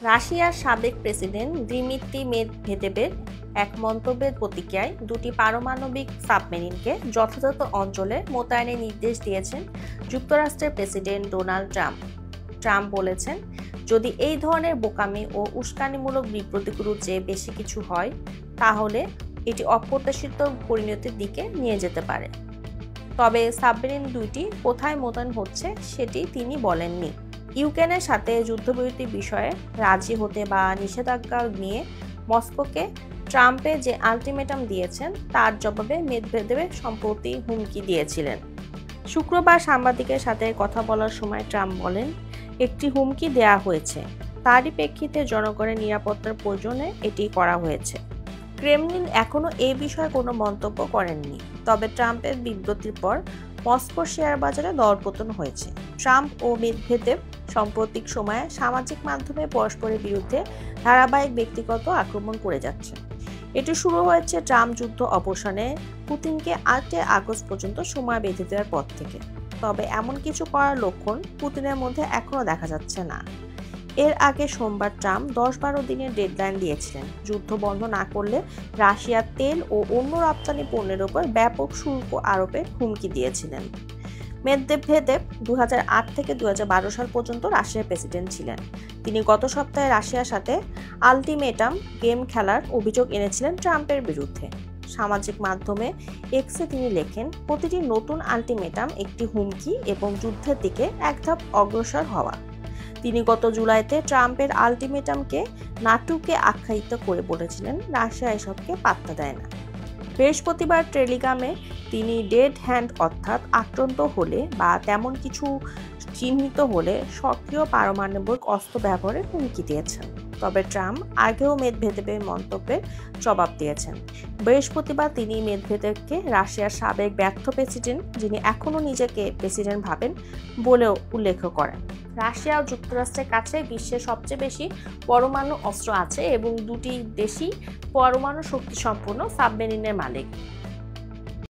রাশিয়ার সাবেক president Dmitry মেদভেদেবের এক মন্তব্যের প্রতিক্রিয়ায় দুটি পারমাণবিক সাবমেরিনকে যথাযথ অঞ্চলে মোতায়েনের নির্দেশ দিয়েছেন যুক্তরাষ্ট্রের প্রেসিডেন্ট ডোনাল্ড ট্রাম্প। ট্রাম্প বলেছেন, যদি এই ধরনের বোকামি ও উস্কানিমূলক বিবৃতিগুলোর চেয়ে বেশি কিছু হয়, তাহলে এটি অপ্রত্যাশিত পরিণতির দিকে নিয়ে যেতে পারে। তবে সাবমেরিন দুইটি কোথায় মোতায়েন হচ্ছে সেটি তিনি বলেননি। ইউক্রেনের সাথে যুদ্ধবিরতির বিষয়ে রাজি হতে বা নিষেধাজ্ঞা নিয়ে মস্কোকে ট্রাম্পে যে আলটিমেটাম দিয়েছেন তার জবাবে মেদভেদেব সম্প্রতি হুমকি দিয়েছিলেন। শুক্রবার সাংবাদিকের সাথে কথা বলার সময় ট্রাম্প বলেন, একটি হুমকি দেয়া হয়েছে, তারই প্রেক্ষিতে জনগণের নিরাপত্তার প্রয়োজনে এটি করা হয়েছে। ক্রেমলিন এখনও এই বিষয়ে কোনো মন্তব্য করেননি। তবে ট্রাম্পের বিবৃতির পর মস্কোর শেয়ার বাজারে দরপতন হয়েছে। ট্রাম্প ও মেদভেদেব সাম্প্রতিক সময়ে সামাজিক মাধ্যমে পরস্পরের বিরুদ্ধে ধারাবাহিক ব্যক্তিগত আক্রমণ করে যাচ্ছে। এটি শুরু হয়েছে ট্রাম্প যুদ্ধ অবসানে পুতিনকে 8 আগস্ট পর্যন্ত সময় বেঁধে দেওয়ার পর থেকে। তবে এমন কিছু করার লক্ষণ পুতিনের মধ্যে এখনও দেখা যাচ্ছে না। এর আগে সোমবার ট্রাম্প 10-12 দিনের ডেডলাইন দিয়েছিলেন। যুদ্ধ বন্ধ না করলে রাশিয়ার তেল ও অন্য রপ্তানি পণ্যের উপর ব্যাপক শুল্ক আরোপের হুমকি দিয়েছিলেন। মেদভেদেব 2008 থেকে 2012 সাল পর্যন্ত রাশিয়ার প্রেসিডেন্ট ছিলেন। তিনি গত সপ্তাহে রাশিয়ার সাথে আলটিমেটাম গেম খেলার অভিযোগ এনেছিলেন ট্রাম্পের বিরুদ্ধে। সামাজিক মাধ্যমে এক্সে তিনি লেখেন, প্রতিটি নতুন আলটিমেটাম একটি হুমকি এবং যুদ্ধের দিকে এক ধাপ অগ্রসর হওয়া। তিনি গত জুলাইতে ট্রাম্পের আলটিমেটামকে নাটুকে আখ্যায়িত করে বলেছিলেন, রাশিয়া এসবকে পাত্তা দেয় না। বৃহস্পতিবার টেলিগ্রামে তিনি ডেড হ্যান্ড অর্থাৎ আক্রান্ত হলে বা তেমন কিছু চিহ্নিত হলে সক্রিয় পারমাণবিক অস্ত্র ব্যবহারের হুমকি দিয়েছেন। তবে ট্রাম্প আগেও মেদভেদেবের মন্তব্যের জবাব দিয়েছেন। বৃহস্পতিবার তিনি মেদভেদেবকে রাশিয়ার সাবেক ব্যর্থ প্রেসিডেন্ট, যিনি এখনও নিজেকে প্রেসিডেন্ট ভাবেন, বলেও উল্লেখ করেন। রাশিয়া ও যুক্তরাষ্ট্রের কাছে বিশ্বের সবচেয়ে বেশি পরমাণু অস্ত্র আছে এবং দুটি দেশই পরমাণু শক্তি সম্পন্ন সাবমেরিনের মালিক।